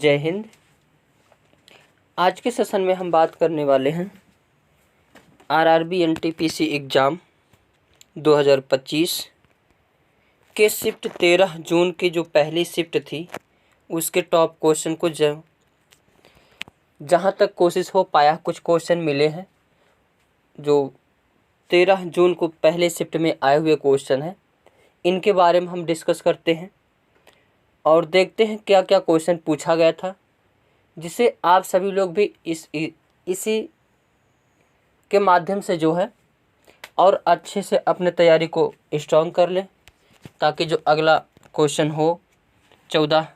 जय हिंद। आज के सेशन में हम बात करने वाले हैं आरआरबी एनटीपीसी एग्ज़ाम 2025 के शिफ्ट 13 जून की जो पहली शिफ्ट थी उसके टॉप क्वेश्चन को जहाँ तक कोशिश हो पाया कुछ क्वेश्चन मिले हैं जो 13 जून को पहले शिफ्ट में आए हुए क्वेश्चन हैं। इनके बारे में हम डिस्कस करते हैं और देखते हैं क्या क्या क्वेश्चन पूछा गया था, जिससे आप सभी लोग भी इसी के माध्यम से जो है और अच्छे से अपने तैयारी को स्ट्रॉन्ग कर लें, ताकि जो अगला क्वेश्चन हो 14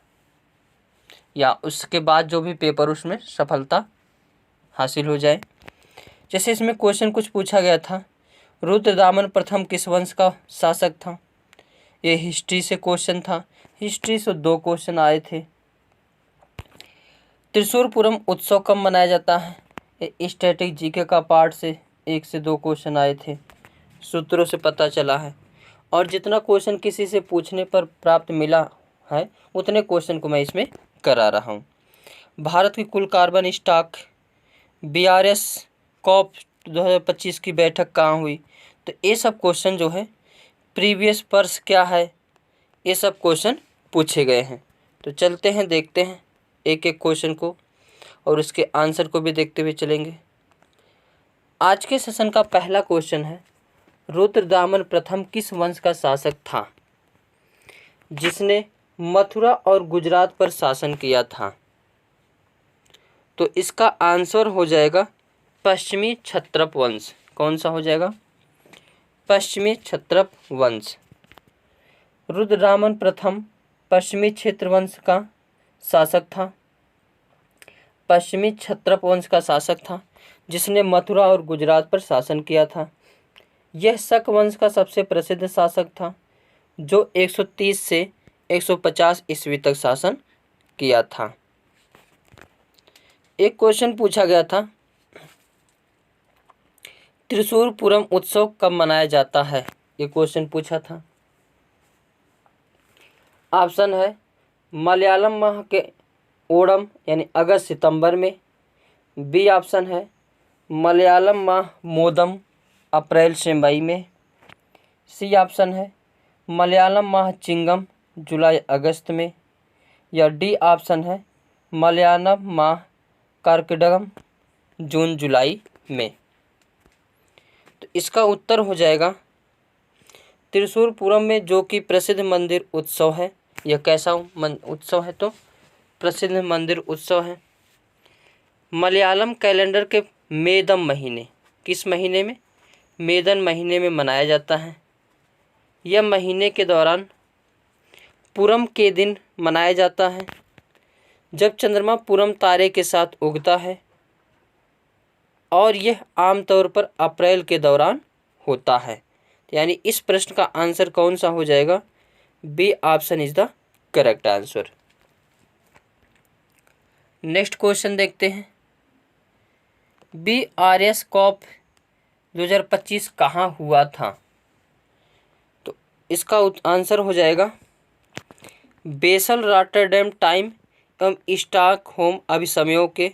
या उसके बाद जो भी पेपर उसमें सफलता हासिल हो जाए। जैसे इसमें क्वेश्चन कुछ पूछा गया था, रुद्रदामन प्रथम किस वंश का शासक था। ये हिस्ट्री से क्वेश्चन था, हिस्ट्री से 2 क्वेश्चन आए थे। त्रिशूरपुरम उत्सव कब मनाया जाता है, ये स्टैटिक जीके का पार्ट से 1 से 2 क्वेश्चन आए थे, सूत्रों से पता चला है। और जितना क्वेश्चन किसी से पूछने पर प्राप्त मिला है उतने क्वेश्चन को मैं इसमें करा रहा हूँ। भारत की कुल कार्बन स्टॉक BRS कॉप 2025 की बैठक कहाँ हुई, तो ये सब क्वेश्चन जो है प्रीवियस वर्ष क्या है, ये सब क्वेश्चन पूछे गए हैं। तो चलते हैं, देखते हैं एक एक क्वेश्चन को और उसके आंसर को भी देखते हुए चलेंगे। आज के सेशन का पहला क्वेश्चन है, रुद्रदामन प्रथम किस वंश का शासक था जिसने मथुरा और गुजरात पर शासन किया था। तो इसका आंसर हो जाएगा पश्चिमी क्षत्रप वंश। कौन सा हो जाएगा? पश्चिमी क्षत्रप वंश। रुद्रदामन प्रथम पश्चिमी क्षेत्र वंश का शासक था, पश्चिमी क्षत्रप वंश का शासक था जिसने मथुरा और गुजरात पर शासन किया था। यह शक वंश का सबसे प्रसिद्ध शासक था जो 130 से 150 ईस्वी तक शासन किया था। एक क्वेश्चन पूछा गया था, त्रिशूरपुरम उत्सव कब मनाया जाता है, ये क्वेश्चन पूछा था। ऑप्शन है मलयालम माह के ओणम यानी अगस्त सितंबर में, बी ऑप्शन है मलयालम माह मोदम अप्रैल से मई में, सी ऑप्शन है मलयालम माह चिंगम जुलाई अगस्त में, या डी ऑप्शन है मलयालम माह कार्कटकम जून जुलाई में। तो इसका उत्तर हो जाएगा त्रिशूरपुरम में जो कि प्रसिद्ध मंदिर उत्सव है। यह कैसा उत्सव है? तो प्रसिद्ध मंदिर उत्सव है। मलयालम कैलेंडर के मेदम महीने, किस महीने में? मेदन महीने में मनाया जाता है। यह महीने के दौरान पूरम के दिन मनाया जाता है जब चंद्रमा पूरम तारे के साथ उगता है, और यह आमतौर पर अप्रैल के दौरान होता है। यानी इस प्रश्न का आंसर कौन सा हो जाएगा? B option is the correct answer. Next question देखते हैं, BRS कॉप 2025 कहाँ हुआ था। तो इसका आंसर हो जाएगा बेसल, रॉटरडैम, टाइम एवं स्टॉकहोम अभिसमयों के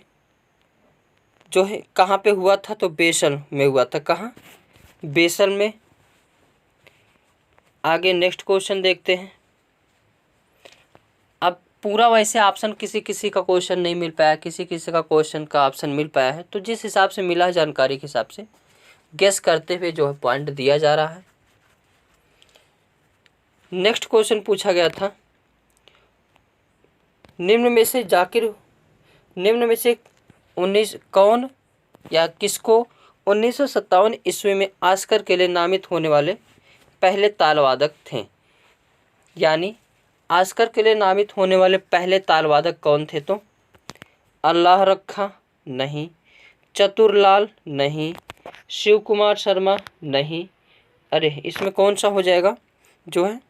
जो है कहाँ पे हुआ था, तो बेसल में हुआ था। कहाँ? बेसल में। आगे नेक्स्ट क्वेश्चन देखते हैं। अब पूरा वैसे ऑप्शन किसी किसी का क्वेश्चन नहीं मिल पाया, किसी किसी का क्वेश्चन का ऑप्शन मिल पाया है, तो जिस हिसाब से मिला है जानकारी के हिसाब से गेस करते हुए जो है पॉइंट दिया जा रहा है। नेक्स्ट क्वेश्चन पूछा गया था, निम्न में से 19 कौन या किसको 1957 ईस्वी में ऑस्कर के लिए नामित होने वाले पहले तालवादक थे। यानी ऑस्कर के लिए नामित होने वाले पहले तालवादक कौन थे? तो अल्लाह रखा नहीं, चतुरलाल नहीं, शिव कुमार शर्मा नहीं। अरे इसमें कौन सा हो जाएगा जो है?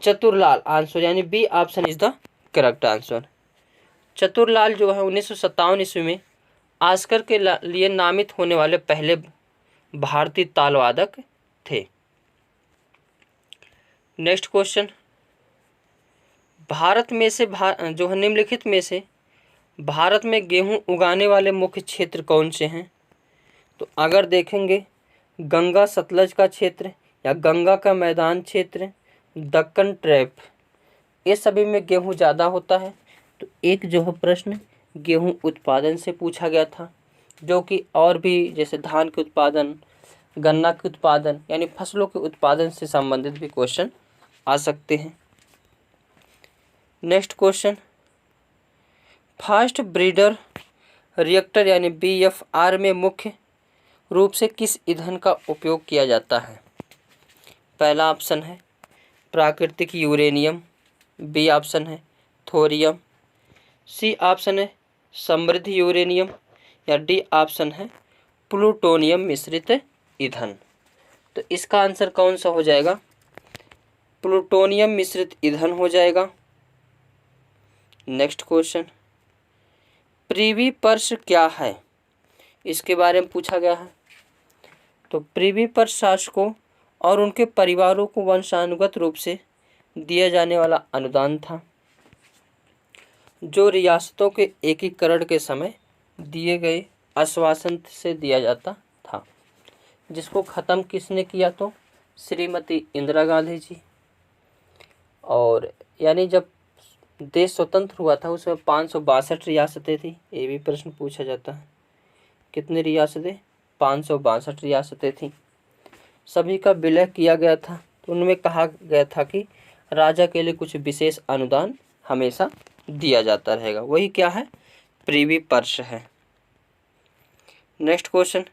चतुरलाल आंसर, यानी B option is the correct answer. Chaturlal जो है 1957 ईस्वी में ऑस्कर के लिए नामित होने वाले पहले भारतीय तालवादक थे। नेक्स्ट क्वेश्चन, भारत में से जो है निम्नलिखित में से भारत में गेहूं उगाने वाले मुख्य क्षेत्र कौन से हैं? तो अगर देखेंगे गंगा सतलज का क्षेत्र या गंगा का मैदान क्षेत्र, दक्कन ट्रैप, ये सभी में गेहूं ज़्यादा होता है। तो एक जो है प्रश्न गेहूं उत्पादन से पूछा गया था, जो कि और भी जैसे धान के उत्पादन, गन्ना के उत्पादन यानी फसलों के उत्पादन से संबंधित भी क्वेश्चन आ सकते हैं। Next question, fast breeder reactor यानी BFR में मुख्य रूप से किस ईंधन का उपयोग किया जाता है? पहला ऑप्शन है प्राकृतिक यूरेनियम, बी ऑप्शन है थोरियम, सी ऑप्शन है समृद्ध यूरेनियम या डी ऑप्शन है प्लूटोनियम मिश्रित ईंधन। तो इसका आंसर कौन सा हो जाएगा? प्लूटोनियम मिश्रित ईंधन हो जाएगा। नेक्स्ट क्वेश्चन, प्रिवी पर्स क्या है? इसके बारे में पूछा गया है। तो प्रिवी पर्स शासकों और उनके परिवारों को वंशानुगत रूप से दिया जाने वाला अनुदान था, जो रियासतों के एकीकरण के समय दिए गए आश्वासन से दिया जाता था, जिसको ख़त्म किसने किया? तो श्रीमती इंदिरा गांधी जी। और यानी जब देश स्वतंत्र हुआ था उसमें 562 रियासतें थी, ये भी प्रश्न पूछा जाता है। कितनी रियासतें? 562 रियासतें थीं। सभी का विलय किया गया था। तो उनमें कहा गया था कि राजा के लिए कुछ विशेष अनुदान हमेशा दिया जाता रहेगा, वही क्या है? प्रिवी पर्स है। नेक्स्ट क्वेश्चन,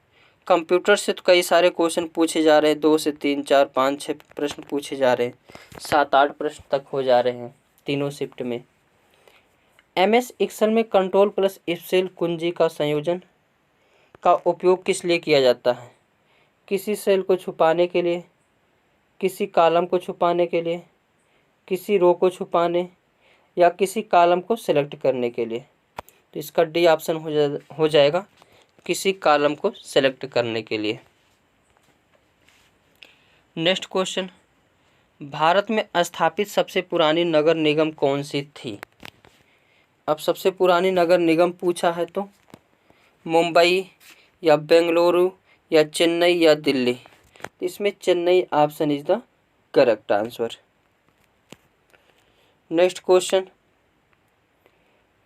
कंप्यूटर से तो कई सारे क्वेश्चन पूछे जा रहे हैं, 2 से 3 4 5 6 प्रश्न पूछे जा रहे हैं, 7-8 प्रश्न तक हो जा रहे हैं तीनों शिफ्ट में। MS एक्सेल में कंट्रोल प्लस एफ कुंजी का संयोजन का उपयोग किस लिए किया जाता है? किसी सेल को छुपाने के लिए, किसी कॉलम को छुपाने के लिए, किसी रो को छुपाने या किसी कॉलम को सेलेक्ट करने के लिए? तो इसका डी ऑप्शन हो जाएगा किसी कॉलम को सेलेक्ट करने के लिए। नेक्स्ट क्वेश्चन, भारत में स्थापित सबसे पुरानी नगर निगम कौन सी थी? अब सबसे पुरानी नगर निगम पूछा है तो मुंबई या बेंगलुरु या चेन्नई या दिल्ली? इसमें Chennai option is the correct answer. Next question,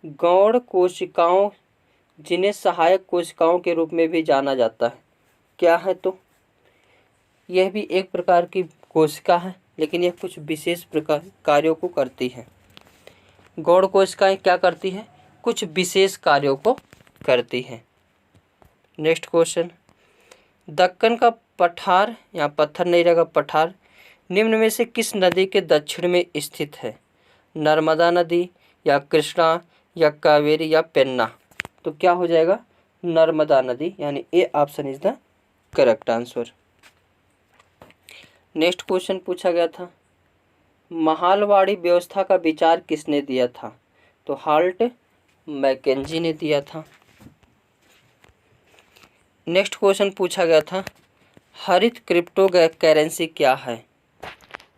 गौण कोशिकाओं जिन्हें सहायक कोशिकाओं के रूप में भी जाना जाता है, क्या है? तो यह भी एक प्रकार की कोशिका है, लेकिन यह कुछ विशेष प्रकार कार्यों को करती है। गौण कोशिकाएं क्या करती हैं? कुछ विशेष कार्यों को करती हैं। नेक्स्ट क्वेश्चन, दक्कन का पठार, यहाँ पत्थर नहीं रहेगा, पठार निम्न में से किस नदी के दक्षिण में स्थित है? नर्मदा नदी या कृष्णा या कावेरी या पेन्ना? तो क्या हो जाएगा? नर्मदा नदी, यानी A option is the correct answer. Next question पूछा गया था, महालवाड़ी व्यवस्था का विचार किसने दिया था? तो हाल्ट मैकेंजी ने दिया था। नेक्स्ट क्वेश्चन पूछा गया था, हरित क्रिप्टो करेंसी क्या है?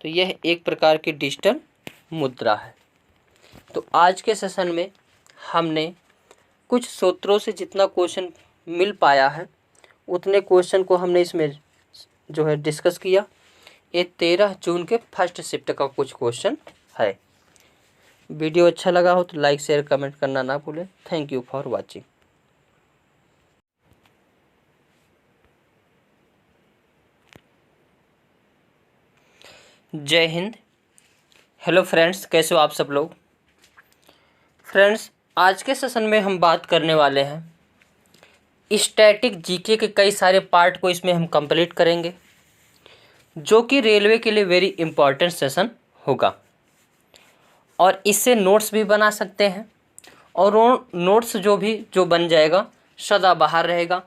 तो यह एक प्रकार की डिजिटल मुद्रा है। तो आज के सेशन में हमने कुछ सूत्रों से जितना क्वेश्चन मिल पाया है उतने क्वेश्चन को हमने इसमें जो है डिस्कस किया। ये 13 जून के फर्स्ट शिफ्ट का कुछ क्वेश्चन है। वीडियो अच्छा लगा हो तो लाइक शेयर कमेंट करना ना भूलें। Thank you for watching. जय हिंद। हेलो फ्रेंड्स, कैसे हो आप सब लोग? फ्रेंड्स, आज के सेशन में हम बात करने वाले हैं स्टैटिक जीके के कई सारे पार्ट को इसमें हम कंप्लीट करेंगे, जो कि रेलवे के लिए वेरी इंपॉर्टेंट सेशन होगा। और इससे नोट्स भी बना सकते हैं, और वो नोट्स जो बन जाएगा सदाबहार रहेगा।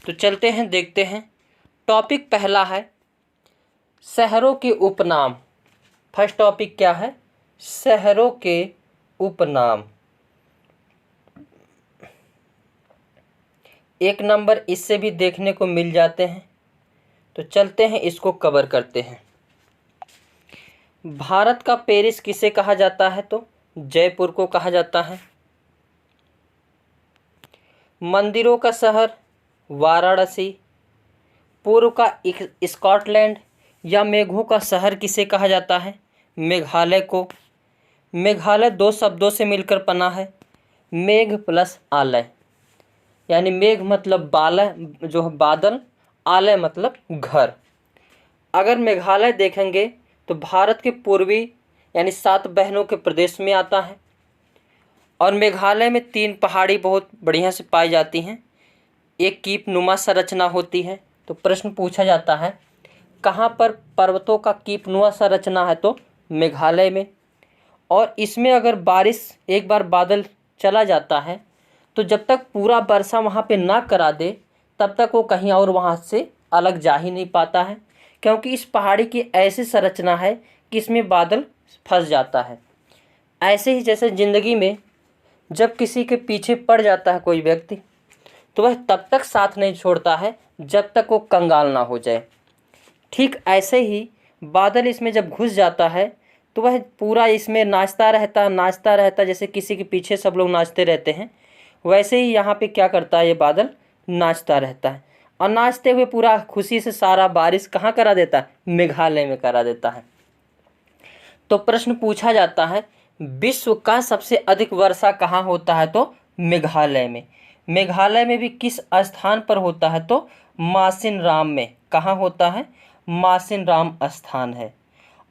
तो चलते हैं, देखते हैं। टॉपिक पहला है शहरों के उपनाम। फर्स्ट टॉपिक क्या है? शहरों के उपनाम। 1 नंबर इससे भी देखने को मिल जाते हैं। तो चलते हैं, इसको कवर करते हैं। भारत का पेरिस किसे कहा जाता है? तो जयपुर को कहा जाता है। मंदिरों का शहर वाराणसी, पूर्व का स्कॉटलैंड या मेघों का शहर किसे कहा जाता है? मेघालय को। मेघालय दो शब्दों से मिलकर बना है, मेघ प्लस आलय, यानी मेघ मतलब बालय जो है बादल, आलय मतलब घर। अगर मेघालय देखेंगे तो भारत के पूर्वी यानी 7 बहनों के प्रदेश में आता है और मेघालय में 3 पहाड़ी बहुत बढ़िया से पाई जाती हैं, एक कीप नुमा संरचना होती है। तो प्रश्न पूछा जाता है कहाँ पर पर्वतों का कीप नुमा संरचना है? तो मेघालय में। और इसमें अगर बारिश एक बार बादल चला जाता है तो जब तक पूरा वर्षा वहाँ पे ना करा दे तब तक वो कहीं और वहाँ से अलग जा ही नहीं पाता है, क्योंकि इस पहाड़ी की ऐसी संरचना है कि इसमें बादल फंस जाता है। ऐसे ही जैसे ज़िंदगी में जब किसी के पीछे पड़ जाता है कोई व्यक्ति तो वह तब तक साथ नहीं छोड़ता है जब तक वो कंगाल ना हो जाए, ठीक ऐसे ही बादल इसमें जब घुस जाता है तो वह पूरा इसमें नाचता रहता, जैसे किसी के पीछे सब लोग नाचते रहते हैं, वैसे ही यहाँ पे क्या करता है ये बादल नाचता रहता है और नाचते हुए पूरा खुशी से सारा बारिश कहाँ करा देता है? मेघालय में करा देता है। तो प्रश्न पूछा जाता है विश्व का सबसे अधिक वर्षा कहाँ होता है? तो मेघालय में। मेघालय में भी किस स्थान पर होता है? तो मासिनराम में। कहाँ होता है? मासिनराम स्थान है।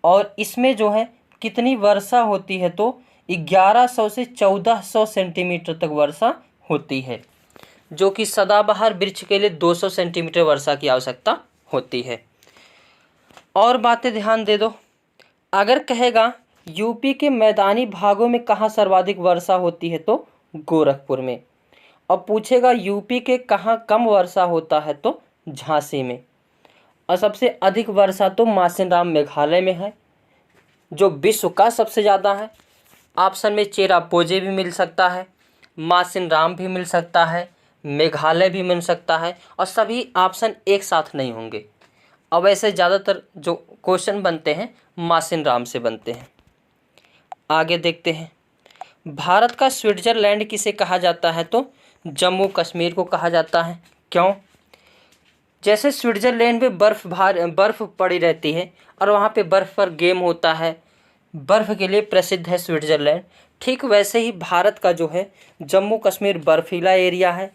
और इसमें जो है कितनी वर्षा होती है? तो 1100 से 1400 सेंटीमीटर तक वर्षा होती है, जो कि सदाबहार वृक्ष के लिए 200 सेंटीमीटर वर्षा की आवश्यकता होती है। और बातें ध्यान दे दो, अगर कहेगा यूपी के मैदानी भागों में कहाँ सर्वाधिक वर्षा होती है? तो गोरखपुर में। और पूछेगा यूपी के कहाँ कम वर्षा होता है? तो झांसी में। और सबसे अधिक वर्षा तो मासिनराम मेघालय में है, जो विश्व का सबसे ज़्यादा है। ऑप्शन में चेरापूंजी भी मिल सकता है, मासिनराम भी मिल सकता है, मेघालय भी मिल सकता है, और सभी ऑप्शन एक साथ नहीं होंगे। अब ऐसे ज़्यादातर जो क्वेश्चन बनते हैं मासिनराम से बनते हैं। आगे देखते हैं, भारत का स्विट्जरलैंड किसे कहा जाता है? तो जम्मू कश्मीर को कहा जाता है। क्यों? जैसे स्विट्जरलैंड में बर्फ़ पड़ी रहती है और वहाँ पे बर्फ़ पर गेम होता है, बर्फ़ के लिए प्रसिद्ध है स्विट्जरलैंड, ठीक वैसे ही भारत का जो है जम्मू कश्मीर बर्फीला एरिया है,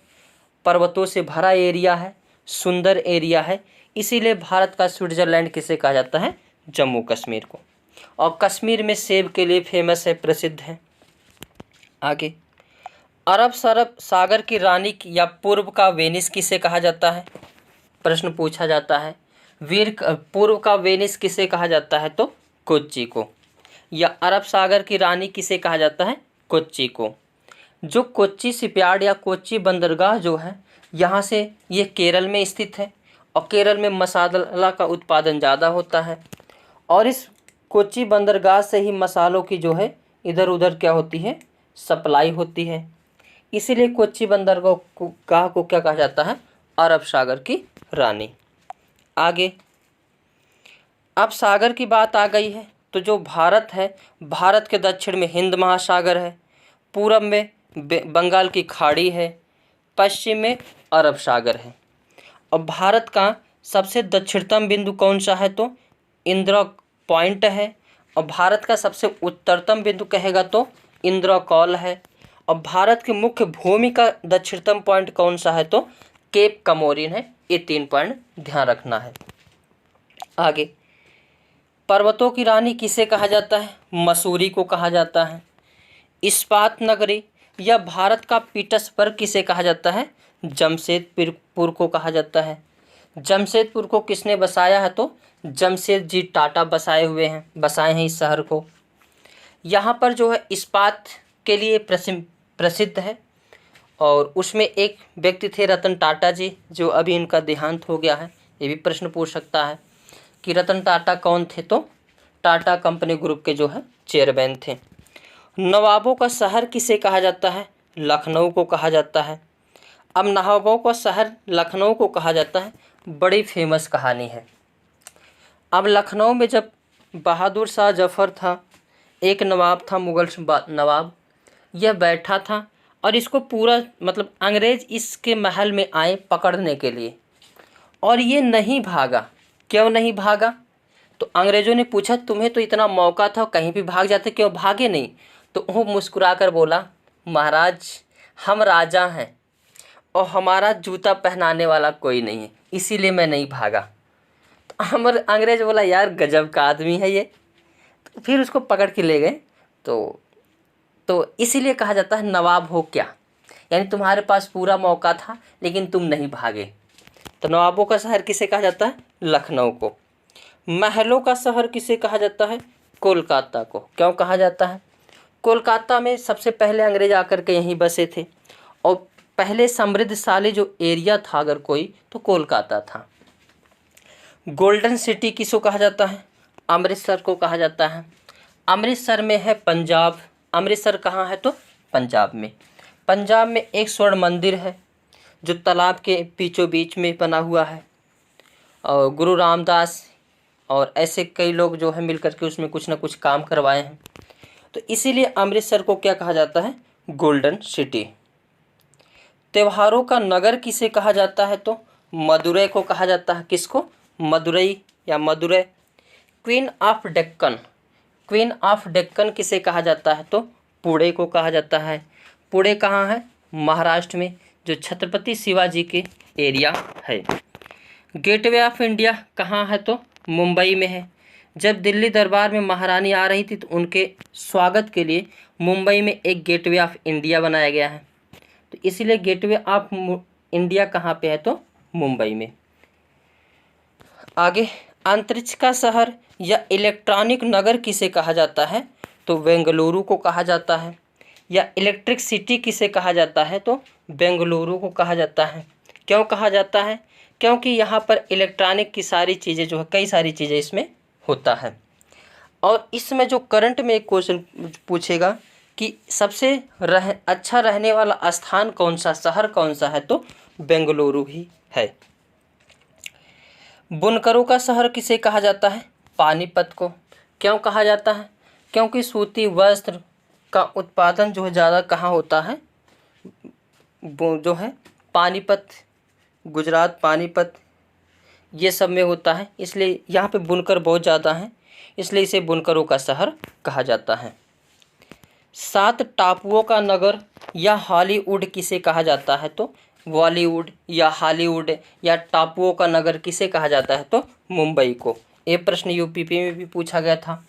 पर्वतों से भरा एरिया है, सुंदर एरिया है, इसीलिए भारत का स्विट्जरलैंड किसे कहा जाता है? जम्मू कश्मीर को। और कश्मीर में सेब के लिए फेमस है, प्रसिद्ध है। आगे, अरब सागर की रानी या पूर्व का वेनिस किसे कहा जाता है? प्रश्न पूछा जाता है पूर्व का वेनिस किसे कहा जाता है? तो कोच्चि को। या अरब सागर की रानी किसे कहा जाता है? कोच्चि को। जो कोच्चि शिपयार्ड या कोच्चि बंदरगाह जो है यहाँ से ये केरल में स्थित है और केरल में मसाला का उत्पादन ज़्यादा होता है और इस कोच्चि बंदरगाह से ही मसालों की जो है इधर उधर क्या होती है? सप्लाई होती है। इसीलिए कोच्चि बंदरगाह को क्या कहा जाता है? अरब सागर की रानी। आगे, अब सागर की बात आ गई है तो जो भारत है, भारत के दक्षिण में हिंद महासागर है, पूरब में बंगाल की खाड़ी है, पश्चिम में अरब सागर है। और भारत का सबसे दक्षिणतम बिंदु कौन सा है? तो इंदिरा पॉइंट है। और भारत का सबसे उत्तरतम बिंदु कहेगा तो इंदिरा कॉल है। और भारत के मुख्य भूमि का दक्षिणतम पॉइंट कौन सा है? तो केप कमोरिन है। ये 3 पॉइंट ध्यान रखना है। आगे, पर्वतों की रानी किसे कहा जाता है? मसूरी को कहा जाता है। इस्पात नगरी या भारत का पीटर्सबर्ग किसे कहा जाता है? जमशेदपुर को कहा जाता है। जमशेदपुर को किसने बसाया है? तो जमशेदजी टाटा बसाए हैं इस शहर को। यहाँ पर जो है इस्पात के लिए प्रसिद्ध है और उसमें एक व्यक्ति थे रतन टाटा जी, जो अभी इनका देहांत हो गया है। ये भी प्रश्न पूछ सकता है कि रतन टाटा कौन थे? तो टाटा कंपनी ग्रुप के जो है चेयरमैन थे। नवाबों का शहर किसे कहा जाता है? लखनऊ को कहा जाता है। अब नवाबों का शहर लखनऊ को कहा जाता है, बड़ी फेमस कहानी है। अब लखनऊ में जब बहादुर शाह जफ़र था, एक नवाब था मुग़ल नवाब। यह बैठा था और इसको पूरा मतलब अंग्रेज़ इसके महल में आए पकड़ने के लिए, और ये नहीं भागा। क्यों नहीं भागा? तो अंग्रेज़ों ने पूछा तुम्हें तो इतना मौका था, कहीं भी भाग जाते, क्यों भागे नहीं? तो वो मुस्कुरा कर बोला, महाराज हम राजा हैं और हमारा जूता पहनाने वाला कोई नहीं है, इसीलिए मैं नहीं भागा। तो अंग्रेज़ बोला यार गजब का आदमी है ये। तो फिर उसको पकड़ के ले गए। तो इसीलिए कहा जाता है नवाब हो क्या, यानी तुम्हारे पास पूरा मौका था लेकिन तुम नहीं भागे। तो नवाबों का शहर किसे कहा जाता है? लखनऊ को। महलों का शहर किसे कहा जाता है? कोलकाता को। क्यों कहा जाता है? कोलकाता में सबसे पहले अंग्रेज आकर के यहीं बसे थे, और पहले समृद्धशाली जो एरिया था अगर कोई, तो कोलकाता था। गोल्डन सिटी किसको कहा जाता है? अमृतसर को कहा जाता है। अमृतसर में है पंजाब। अमृतसर कहाँ है? तो पंजाब में। पंजाब में एक स्वर्ण मंदिर है जो तालाब के बीचों बीच में बना हुआ है, और गुरु रामदास और ऐसे कई लोग जो है मिल करके उसमें कुछ ना कुछ काम करवाए हैं। तो इसीलिए अमृतसर को क्या कहा जाता है? Golden city. त्योहारों का नगर किसे कहा जाता है? तो मदुरै को कहा जाता है। किसको? मदुरई या Madurai. Queen of Deccan. Queen of Deccan किसे कहा जाता है? तो पुणे को कहा जाता है। पुणे कहाँ है? महाराष्ट्र में, जो छत्रपति शिवाजी के एरिया है। गेटवे ऑफ इंडिया कहाँ है? तो मुंबई में है। जब दिल्ली दरबार में महारानी आ रही थी तो उनके स्वागत के लिए मुंबई में एक गेटवे ऑफ इंडिया बनाया गया है। तो इसीलिए गेटवे ऑफ इंडिया कहाँ पे है? तो मुंबई में। आगे, अंतरिक्ष का शहर या इलेक्ट्रॉनिक नगर किसे कहा जाता है? तो बेंगलुरु को कहा जाता है। या इलेक्ट्रिक सिटी किसे कहा जाता है? तो बेंगलुरु को कहा जाता है। क्यों कहा जाता है? क्योंकि यहाँ पर इलेक्ट्रॉनिक की सारी चीज़ें जो है, कई सारी चीज़ें इसमें होता है। और इसमें जो करंट में एक क्वेश्चन पूछेगा कि सबसे अच्छा रहने वाला स्थान कौन सा, शहर कौन सा है? तो बेंगलुरु ही है। बुनकरों का शहर किसे कहा जाता है? पानीपत को। क्यों कहा जाता है? क्योंकि सूती वस्त्र का उत्पादन जो है ज़्यादा कहाँ होता है? जो है पानीपत, गुजरात, पानीपत, ये सब में होता है, इसलिए यहाँ पे बुनकर बहुत ज़्यादा हैं, इसलिए इसे बुनकरों का शहर कहा जाता है। 7 टापुओं का नगर या हॉलीवुड किसे कहा जाता है? तो बॉलीवुड या हॉलीवुड या टापुओं का नगर किसे कहा जाता है? तो मुंबई को। ये प्रश्न यूपीपी में भी पूछा गया था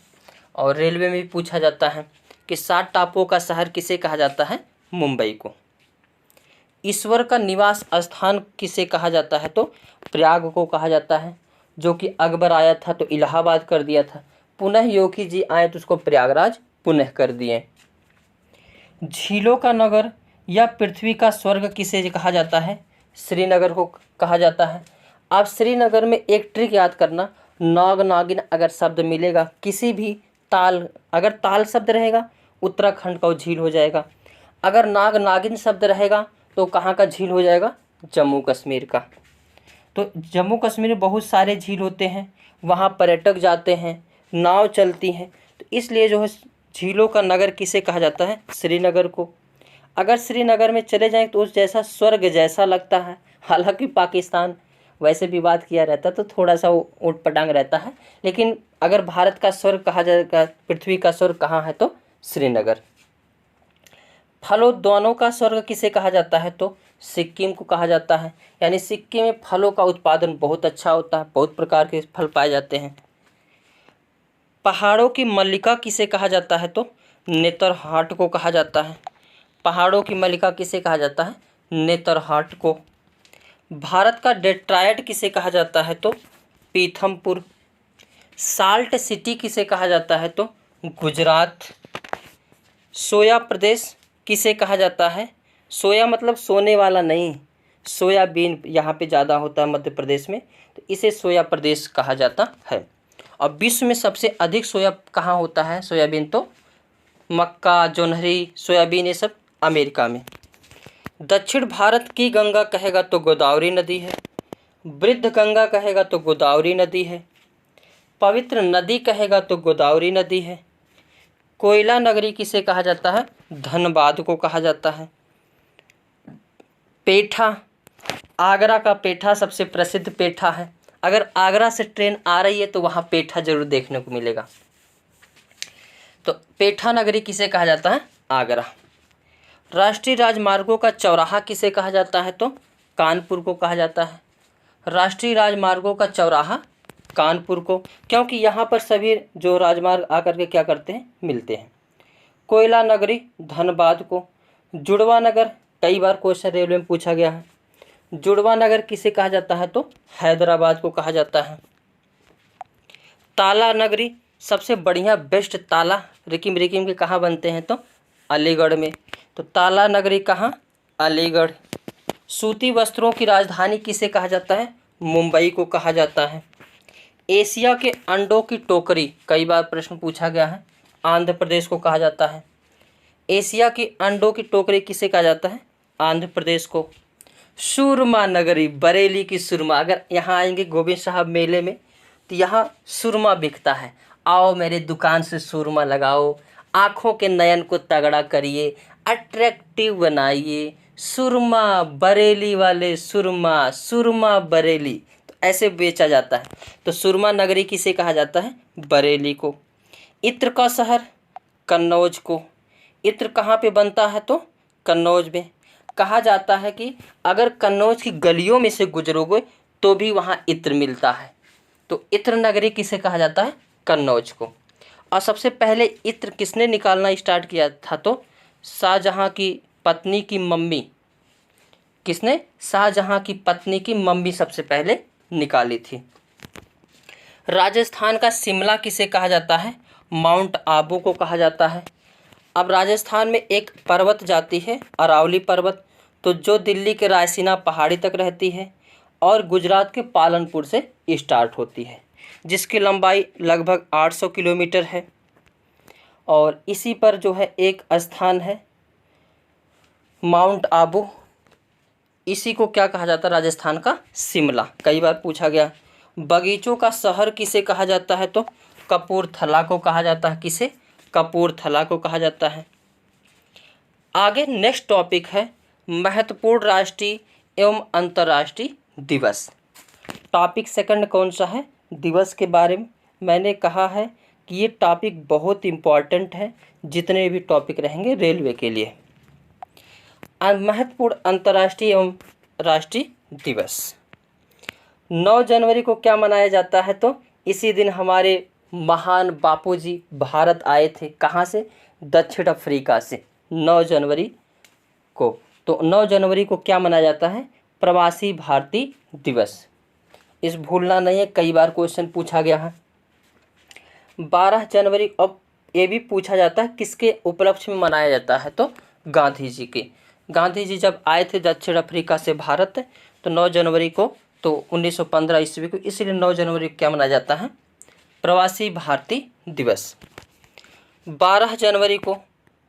और रेलवे में भी पूछा जाता है कि 7 टापुओं का शहर किसे कहा जाता है? मुंबई को। ईश्वर का निवास स्थान किसे कहा जाता है? तो प्रयाग को कहा जाता है। जो कि अकबर आया था तो इलाहाबाद कर दिया था, पुनः योगी जी आए तो उसको प्रयागराज पुनः कर दिए। झीलों का नगर या पृथ्वी का स्वर्ग किसे कहा जाता है? श्रीनगर को कहा जाता है। आप श्रीनगर में एक ट्रिक याद करना, नाग नागिन अगर शब्द मिलेगा किसी भी ताल, अगर ताल शब्द रहेगा उत्तराखंड का वो झील हो जाएगा। अगर नाग नागिन शब्द रहेगा तो कहाँ का झील हो जाएगा? जम्मू कश्मीर का। तो जम्मू कश्मीर में बहुत सारे झील होते हैं, वहाँ पर्यटक जाते हैं, नाव चलती हैं, तो इसलिए जो है झीलों का नगर किसे कहा जाता है? श्रीनगर को। अगर श्रीनगर में चले जाएं तो उस जैसा स्वर्ग जैसा लगता है। हालांकि पाकिस्तान वैसे विवाद किया रहता तो थोड़ा सा वो ऊट-पटांग रहता है, लेकिन अगर भारत का स्वर्ग कहा जाएगा, पृथ्वी का स्वर्ग कहाँ है? तो श्रीनगर। फलोद्यानों का स्वर्ग किसे कहा जाता है? तो सिक्किम को कहा जाता है। यानी सिक्किम में फलों का उत्पादन बहुत अच्छा होता है, बहुत प्रकार के फल पाए जाते हैं। पहाड़ों की मल्लिका किसे कहा जाता है? तो नेतरहाट को कहा जाता है। पहाड़ों की मल्लिका किसे कहा जाता है? नेतरहाट को। भारत का डेट्रॉयट किसे कहा जाता है? तो पीथमपुर। साल्ट सिटी किसे कहा जाता है? तो गुजरात। सोया प्रदेश किसे कहा जाता है? सोया मतलब सोने वाला नहीं, सोयाबीन यहाँ पे ज़्यादा होता है मध्य प्रदेश में, तो इसे सोया प्रदेश कहा जाता है। और विश्व में सबसे अधिक सोया कहाँ होता है? सोयाबीन तो मक्का, जोन्हरी, सोयाबीन ये सब अमेरिका में। दक्षिण भारत की गंगा कहेगा तो गोदावरी नदी है। वृद्ध गंगा कहेगा तो गोदावरी नदी है। पवित्र नदी कहेगा तो गोदावरी नदी है। कोयला नगरी किसे कहा जाता है? धनबाद को कहा जाता है। पेठा, आगरा का पेठा सबसे प्रसिद्ध पेठा है। अगर आगरा से ट्रेन आ रही है तो वहाँ पेठा जरूर देखने को मिलेगा। तो पेठा नगरी किसे कहा जाता है? आगरा। राष्ट्रीय राजमार्गों का चौराहा किसे कहा जाता है? तो कानपुर को कहा जाता है। राष्ट्रीय राजमार्गों का चौराहा कानपुर को, क्योंकि यहाँ पर सभी जो राजमार्ग आकर के क्या करते हैं? मिलते हैं। कोयला नगरी धनबाद को। जुड़वा नगर, कई बार क्वेश्चन रेलवे में पूछा गया है। जुड़वा नगर किसे कहा जाता है? तो हैदराबाद को कहा जाता है। ताला नगरी, सबसे बढ़िया बेस्ट ताला रिकिम रिकिम के कहाँ बनते हैं? तो अलीगढ़ में। तो ताला नगरी कहाँ? अलीगढ़। सूती वस्त्रों की राजधानी किसे कहा जाता है? मुंबई को कहा जाता है। एशिया के अंडों की टोकरी, कई बार प्रश्न पूछा गया है, आंध्र प्रदेश को कहा जाता है। एशिया की अंडों की टोकरी किसे कहा जाता है? आंध्र प्रदेश को। सुरमा नगरी, बरेली की सुरमा, अगर यहाँ आएंगे गोविंद साहब मेले में तो यहाँ सुरमा बिकता है। आओ मेरे दुकान से सुरमा लगाओ, आँखों के नयन को तगड़ा करिए, अट्रैक्टिव बनाइए, सुरमा बरेली वाले सुरमा, सुरमा बरेली, तो ऐसे बेचा जाता है। तो सुरमा नगरी किसे कहा जाता है? बरेली को। इत्र का शहर कन्नौज को। इत्र कहाँ पे बनता है? तो कन्नौज में। कहा जाता है कि अगर कन्नौज की गलियों में से गुजरोगे तो भी वहाँ इत्र मिलता है। तो इत्र नगरी किसे कहा जाता है? कन्नौज को। और सबसे पहले इत्र किसने निकालना स्टार्ट किया था? तो शाहजहाँ की पत्नी की मम्मी। किसने? शाहजहाँ की पत्नी की मम्मी सबसे पहले निकाली थी। राजस्थान का शिमला किसे कहा जाता है? माउंट आबू को कहा जाता है। अब राजस्थान में एक पर्वत जाती है, अरावली पर्वत, तो जो दिल्ली के रायसीना पहाड़ी तक रहती है और गुजरात के पालनपुर से स्टार्ट होती है, जिसकी लंबाई लगभग 800 किलोमीटर है। और इसी पर जो है एक स्थान है माउंट आबू, इसी को क्या कहा जाता है? राजस्थान का शिमला, कई बार पूछा गया। बगीचों का शहर किसे कहा जाता है? तो कपूरथला को कहा जाता है। किसे? कपूरथला को कहा जाता है। आगे नेक्स्ट टॉपिक है महत्वपूर्ण राष्ट्रीय एवं अंतर्राष्ट्रीय दिवस। टॉपिक सेकंड कौन सा है? दिवस के बारे में मैंने कहा है कि ये टॉपिक बहुत इम्पॉर्टेंट है, जितने भी टॉपिक रहेंगे रेलवे के लिए। महत्वपूर्ण अंतर्राष्ट्रीय एवं राष्ट्रीय दिवस 9 जनवरी को क्या मनाया जाता है? तो इसी दिन हमारे महान बापूजी भारत आए थे। कहाँ से? दक्षिण अफ्रीका से। 9 जनवरी को, तो 9 जनवरी को क्या मनाया जाता है? प्रवासी भारतीय दिवस। इस भूलना नहीं है, कई बार क्वेश्चन पूछा गया है। 12 जनवरी, अब ये भी पूछा जाता है किसके उपलक्ष्य में मनाया जाता है? तो गांधी जी के। गांधी जी जब आए थे दक्षिण अफ्रीका से भारत, तो 9 जनवरी को, तो 1915 ईस्वी को, इसलिए 9 जनवरी को क्या मनाया जाता है? प्रवासी भारतीय दिवस। 12 जनवरी को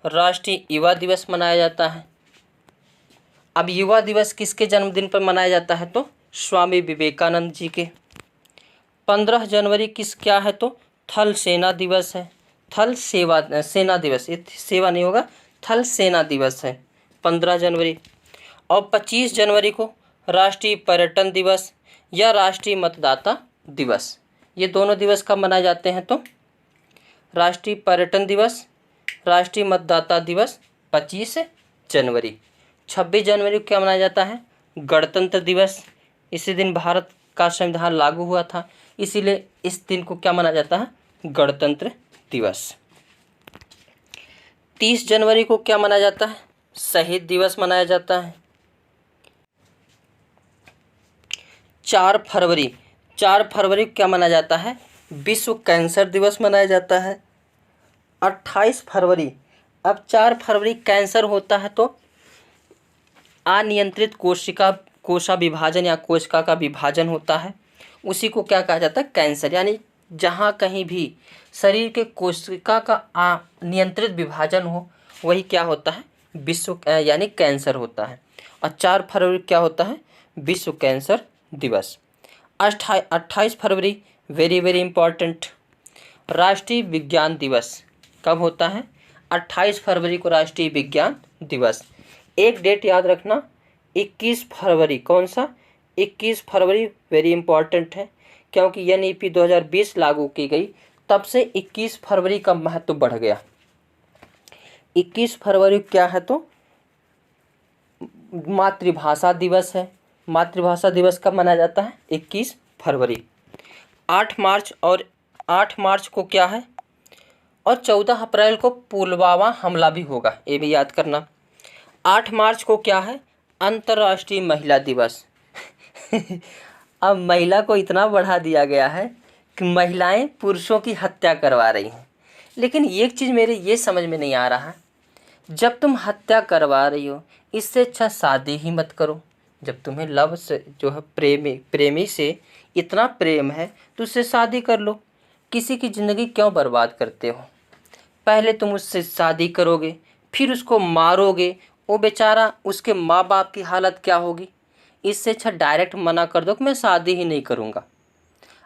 राष्ट्रीय युवा दिवस मनाया जाता है। अब युवा दिवस किसके जन्मदिन पर मनाया जाता है? तो स्वामी विवेकानंद जी के। 15 जनवरी क्या है? तो थल सेना दिवस है। थल सेना दिवस, ये सेवा नहीं होगा, थल सेना दिवस है 15 जनवरी। और 25 जनवरी को राष्ट्रीय पर्यटन दिवस या राष्ट्रीय मतदाता दिवस, ये दोनों दिवस कब मनाए जाते हैं? तो राष्ट्रीय पर्यटन दिवस, राष्ट्रीय मतदाता दिवस 25 जनवरी। 26 जनवरी को क्या मनाया जाता है? गणतंत्र दिवस। इसी दिन भारत का संविधान लागू हुआ था, इसीलिए इस दिन को क्या मनाया जाता है? गणतंत्र दिवस। 30 जनवरी को क्या मनाया जाता है? शहीद दिवस मनाया जाता है। 4 फरवरी को क्या मनाया जाता है? विश्व कैंसर दिवस मनाया जाता है। 28 फरवरी, अब 4 फरवरी कैंसर होता है तो अनियंत्रित कोशिका विभाजन या कोशिका का विभाजन होता है, उसी को क्या कहा जाता है? कैंसर। यानी जहाँ कहीं भी शरीर के कोशिका का अनियंत्रित विभाजन हो वही क्या होता है? यानी कैंसर होता है। और 4 फरवरी क्या होता है? विश्व कैंसर दिवस। 28 फरवरी वेरी वेरी इंपॉर्टेंट। राष्ट्रीय विज्ञान दिवस कब होता है? 28 फरवरी को राष्ट्रीय विज्ञान दिवस। एक डेट याद रखना, 21 फरवरी। कौन सा? 21 फरवरी वेरी इंपॉर्टेंट है, क्योंकि NEP 2020 लागू की गई, तब से 21 फरवरी का महत्व बढ़ गया। 21 फरवरी क्या है? तो मातृभाषा दिवस है। मातृभाषा दिवस कब मनाया जाता है? 21 फरवरी। 8 मार्च को क्या है? और 14 अप्रैल को पुलवामा हमला भी होगा, ये भी याद करना। 8 मार्च को क्या है? अंतर्राष्ट्रीय महिला दिवस। अब महिला को इतना बढ़ा दिया गया है कि महिलाएं पुरुषों की हत्या करवा रही हैं। लेकिन एक चीज़ मेरे ये समझ में नहीं आ रहा, जब तुम हत्या करवा रही हो, इससे अच्छा शादी ही मत करो। जब तुम्हें लव से जो है प्रेमी से इतना प्रेम है तो उससे शादी कर लो। किसी की ज़िंदगी क्यों बर्बाद करते हो? पहले तुम उससे शादी करोगे, फिर उसको मारोगे, वो बेचारा, उसके माँ बाप की हालत क्या होगी? इससे अच्छा डायरेक्ट मना कर दो कि मैं शादी ही नहीं करूँगा।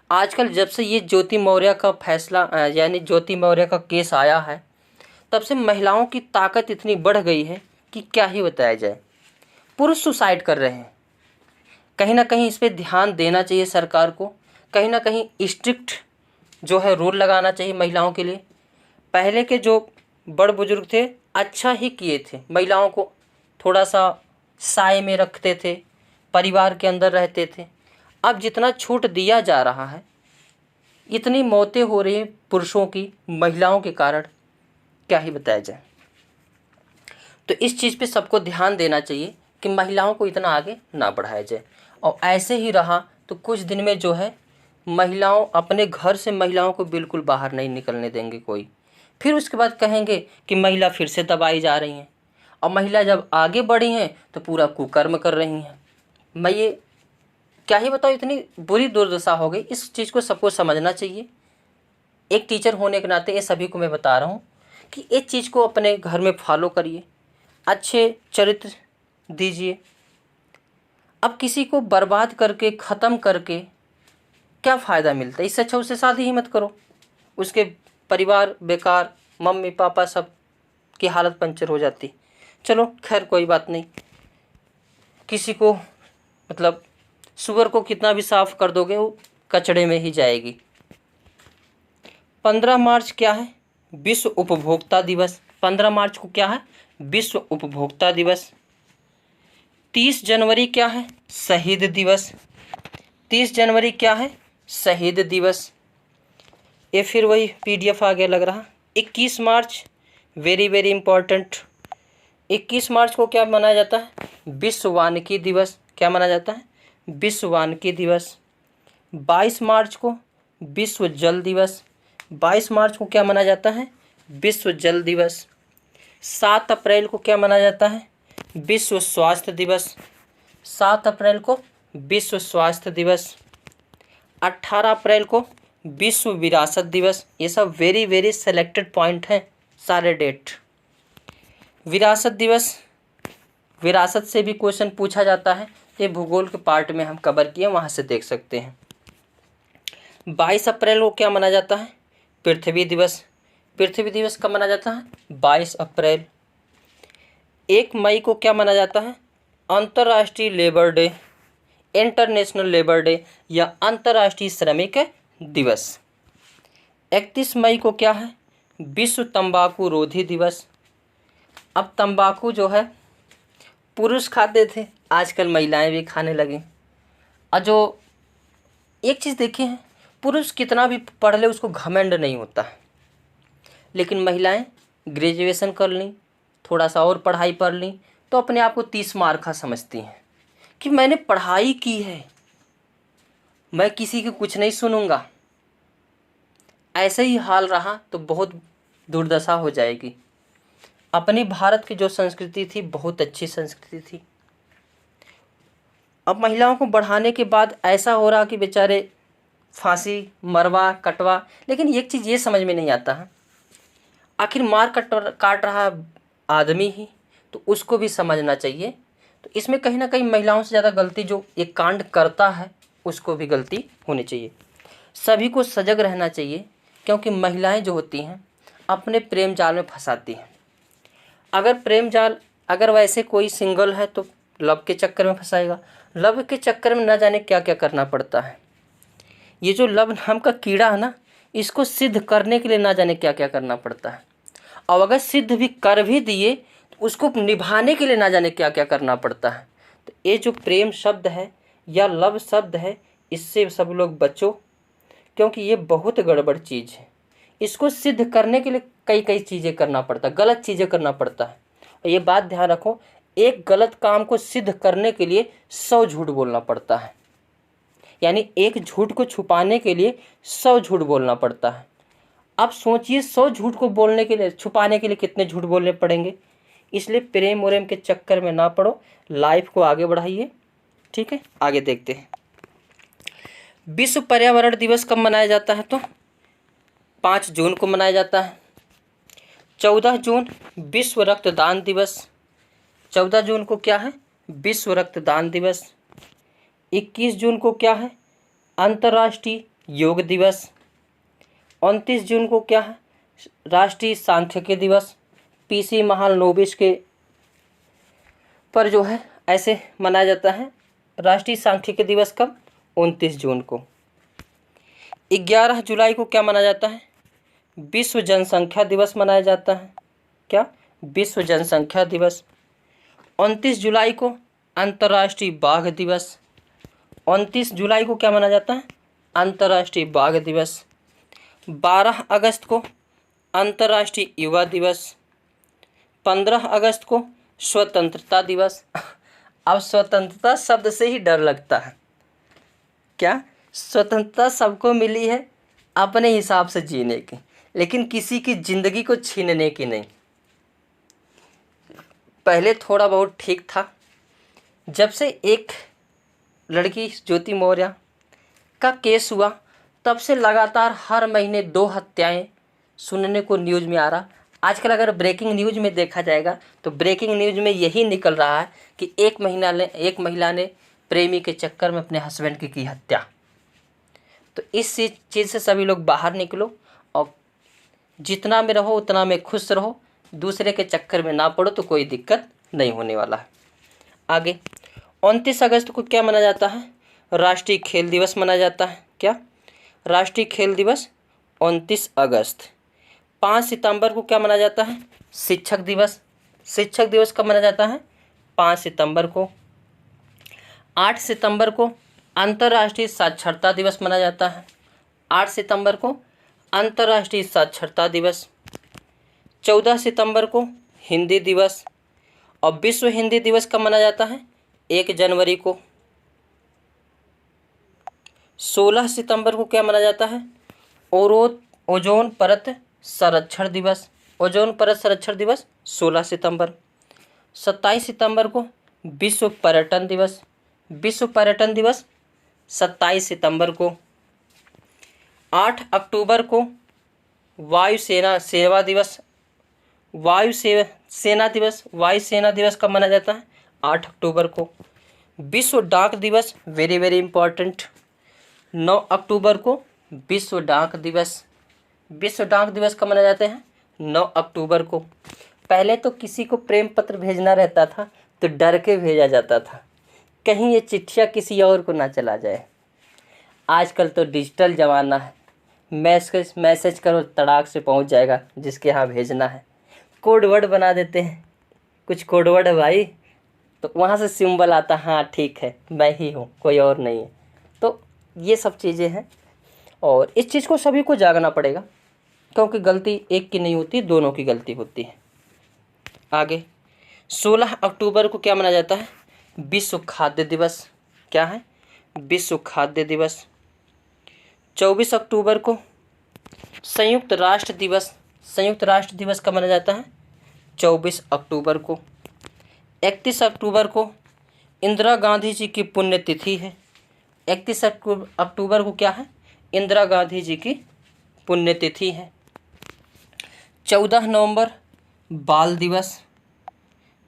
आजकल जब से ये ज्योति मौर्य का फैसला यानी ज्योति मौर्य का केस आया है, तब से महिलाओं की ताकत इतनी बढ़ गई है कि क्या ही बताया जाए। पुरुष सुसाइड कर रहे हैं। कहीं ना कहीं इस पर ध्यान देना चाहिए सरकार को। कहीं ना कहीं स्ट्रिक्ट जो है रूल लगाना चाहिए महिलाओं के लिए। पहले के जो बड़ बुजुर्ग थे अच्छा ही किए थे, महिलाओं को थोड़ा सा साए में रखते थे, परिवार के अंदर रहते थे। अब जितना छूट दिया जा रहा है, इतनी मौतें हो रही हैं पुरुषों की महिलाओं के कारण, क्या ही बताया जाए। तो इस चीज़ पे सबको ध्यान देना चाहिए कि महिलाओं को इतना आगे ना बढ़ाया जाए। और ऐसे ही रहा तो कुछ दिन में जो है महिलाओं अपने घर से महिलाओं को बिल्कुल बाहर नहीं निकलने देंगे कोई। फिर उसके बाद कहेंगे कि महिला फिर से दबाई जा रही हैं, और महिला जब आगे बढ़ी हैं तो पूरा कुकर्म कर रही हैं। मैं ये क्या ही बताऊँ, इतनी बुरी दुर्दशा हो गई। इस चीज़ को सबको समझना चाहिए। एक टीचर होने के नाते ये सभी को मैं बता रहा हूँ कि इस चीज़ को अपने घर में फॉलो करिए, अच्छे चरित्र दीजिए। अब किसी को बर्बाद करके ख़त्म करके क्या फ़ायदा मिलता है? इससे अच्छा उससे शादी ही मत करो। उसके परिवार बेकार, मम्मी पापा सब की हालत पंचर हो जाती। चलो खैर कोई बात नहीं। किसी को मतलब शुगर को कितना भी साफ़ कर दोगे वो कचड़े में ही जाएगी। 15 मार्च क्या है? विश्व उपभोक्ता दिवस। 15 मार्च को क्या है? विश्व उपभोक्ता दिवस। 30 जनवरी क्या है? शहीद दिवस। 30 जनवरी क्या है? शहीद दिवस। ये फिर वही PDF आ गया लग रहा। 21 मार्च वेरी वेरी इंपॉर्टेंट। 21 मार्च को क्या मनाया जाता है? विश्व वानिकी दिवस। क्या मनाया जाता है? विश्व वानिकी दिवस। 22 मार्च को विश्व जल दिवस। 22 मार्च को क्या मनाया जाता है? विश्व जल दिवस। 7 अप्रैल को क्या मनाया जाता है? विश्व स्वास्थ्य दिवस। 7 अप्रैल को विश्व स्वास्थ्य दिवस। 18 अप्रैल को विश्व विरासत दिवस। ये सब वेरी वेरी सेलेक्टेड पॉइंट हैं सारे डेट। विरासत दिवस, विरासत से भी क्वेश्चन पूछा जाता है। ये भूगोल के पार्ट में हम कवर किए, वहाँ से देख सकते हैं। 22 अप्रैल को क्या मनाया जाता है? पृथ्वी दिवस। पृथ्वी दिवस कब मनाया जाता है? 22 अप्रैल। 1 मई को क्या मनाया जाता है? अंतर्राष्ट्रीय labour day, international labour day या अंतर्राष्ट्रीय श्रमिक दिवस। 31 मई को क्या है? विश्व तंबाकू रोधी दिवस। अब तंबाकू जो है पुरुष खाते थे, आजकल महिलाएं भी खाने लगी। और जो एक चीज़ देखी है, पुरुष कितना भी पढ़ ले उसको घमंड नहीं होता है, लेकिन महिलाएं ग्रेजुएशन कर लीं, थोड़ा सा और पढ़ाई पढ़ लीं तो अपने आप को 30 मार्का समझती हैं कि मैंने पढ़ाई की है, मैं किसी की कुछ नहीं सुनूंगा। ऐसे ही हाल रहा तो बहुत दुर्दशा हो जाएगी। अपनी भारत की जो संस्कृति थी बहुत अच्छी संस्कृति थी। अब महिलाओं को बढ़ाने के बाद ऐसा हो रहा कि बेचारे फांसी, मरवा, कटवा। लेकिन एक चीज़ ये समझ में नहीं आता है, आखिर मार काट रहा आदमी ही, तो उसको भी समझना चाहिए। तो इसमें कहीं ना कहीं महिलाओं से ज़्यादा गलती जो ये कांड करता है उसको भी गलती होनी चाहिए। सभी को सजग रहना चाहिए, क्योंकि महिलाएं जो होती हैं अपने प्रेम जाल में फंसाती हैं। अगर वैसे कोई सिंगल है तो लव के चक्कर में फंसाएगा। लव के चक्कर में न जाने क्या क्या करना पड़ता है। ये जो लव नाम का कीड़ा है ना, इसको सिद्ध करने के लिए ना जाने क्या क्या करना पड़ता है। और अगर सिद्ध भी कर भी दिए तो उसको निभाने के लिए ना जाने क्या क्या करना पड़ता है। तो ये जो प्रेम शब्द है या लव शब्द है, इससे सब लोग बचो, क्योंकि ये बहुत गड़बड़ चीज़ है। इसको सिद्ध करने के लिए कई कई चीज़ें करना पड़ता है, गलत चीज़ें करना पड़ता है। और ये बात ध्यान रखो, एक गलत काम को सिद्ध करने के लिए 100 झूठ बोलना पड़ता है। यानी एक झूठ को छुपाने के लिए 100 झूठ बोलना पड़ता है। अब सोचिए 100 झूठ को बोलने के लिए, छुपाने के लिए कितने झूठ बोलने पड़ेंगे। इसलिए प्रेम व्रेम के चक्कर में ना पड़ो, लाइफ को आगे बढ़ाइए। ठीक है, आगे देखते हैं। विश्व पर्यावरण दिवस कब मनाया जाता है? तो 5 जून को मनाया जाता है। 14 जून विश्व रक्तदान दिवस। 14 जून को क्या है? विश्व रक्तदान दिवस। 21 जून को क्या है? अंतर्राष्ट्रीय योग दिवस। 29 जून को क्या है? राष्ट्रीय सांख्यिकी दिवस। पीसी महालनोबिस के पर जो है ऐसे मनाया जाता है। राष्ट्रीय सांख्यिकी दिवस कब? 29 जून को। 11 जुलाई को क्या मनाया जाता है? विश्व जनसंख्या दिवस मनाया जाता है। क्या? विश्व जनसंख्या दिवस। 29 जुलाई को अंतर्राष्ट्रीय बाघ दिवस। 29 जुलाई को क्या मनाया जाता है? अंतर्राष्ट्रीय बाघ दिवस। 12 अगस्त को अंतर्राष्ट्रीय युवा दिवस। 15 अगस्त को स्वतंत्रता दिवस। अब स्वतंत्रता शब्द से ही डर लगता है। क्या? स्वतंत्रता सबको मिली है अपने हिसाब से जीने की, लेकिन किसी की ज़िंदगी को छीनने की नहीं। पहले थोड़ा बहुत ठीक था, जब से एक लड़की ज्योति मौर्य का केस हुआ तब से लगातार हर महीने 2 हत्याएं सुनने को न्यूज़ में आ रहा। आजकल अगर ब्रेकिंग न्यूज़ में देखा जाएगा तो ब्रेकिंग न्यूज़ में यही निकल रहा है कि एक महिला ने प्रेमी के चक्कर में अपने हस्बैंड की हत्या। तो इस चीज़ से सभी लोग बाहर निकलो और जितना में रहो उतना में खुश रहो, दूसरे के चक्कर में ना पड़ो तो कोई दिक्कत नहीं होने वाला है। आगे 29 अगस्त को क्या मनाया जाता है? राष्ट्रीय खेल दिवस मनाया जाता है। क्या? राष्ट्रीय खेल दिवस 29 अगस्त। 5 सितंबर को क्या मनाया जाता है? शिक्षक दिवस। शिक्षक दिवस कब मनाया जाता है? 5 सितंबर को। 8 सितंबर को अंतर्राष्ट्रीय साक्षरता दिवस मनाया जाता है। 8 सितंबर को अंतर्राष्ट्रीय साक्षरता दिवस। 14 सितंबर को हिंदी दिवस। और विश्व हिंदी दिवस कब मनाया जाता है? 1 जनवरी को। 16 सितंबर को क्या मनाया जाता है? ओजोन परत संरक्षण दिवस। ओजोन परत संरक्षण दिवस 16 सितंबर। 27 सितंबर को विश्व पर्यटन दिवस। विश्व पर्यटन दिवस 27 सितंबर को। 8 अक्टूबर को वायुसेना सेवा दिवस। वायुसेना दिवस कब मनाया जाता है? 8 अक्टूबर को। विश्व डाक दिवस, वेरी वेरी इंपॉर्टेंट, 9 अक्टूबर को विश्व डाक दिवस। विश्व डाक दिवस कब मनाए जाते हैं? 9 अक्टूबर को। पहले तो किसी को प्रेम पत्र भेजना रहता था तो डर के भेजा जाता था, कहीं ये चिट्ठियाँ किसी और को ना चला जाए। आजकल तो डिजिटल ज़माना है, मैसेज करो तड़ाक से पहुंच जाएगा जिसके यहाँ भेजना है। कोड वर्ड बना देते हैं, कुछ कोड वर्ड है भाई, तो वहाँ से सिंबल आता, हाँ ठीक है मैं ही हूँ, कोई और नहीं है। तो ये सब चीज़ें हैं और इस चीज़ को सभी को जागना पड़ेगा, क्योंकि गलती एक की नहीं होती, दोनों की गलती होती है। आगे 16 अक्टूबर को क्या मनाया जाता है? विश्व खाद्य दिवस। क्या है? विश्व खाद्य दिवस। 24 अक्टूबर को संयुक्त राष्ट्र दिवस। संयुक्त राष्ट्र दिवस कब मनाया जाता है? 24 अक्टूबर को। 31 अक्टूबर को इंदिरा गांधी जी की पुण्यतिथि है। 31 अक्टूबर को क्या है? इंदिरा गांधी जी की पुण्यतिथि है। 14 नवंबर बाल दिवस।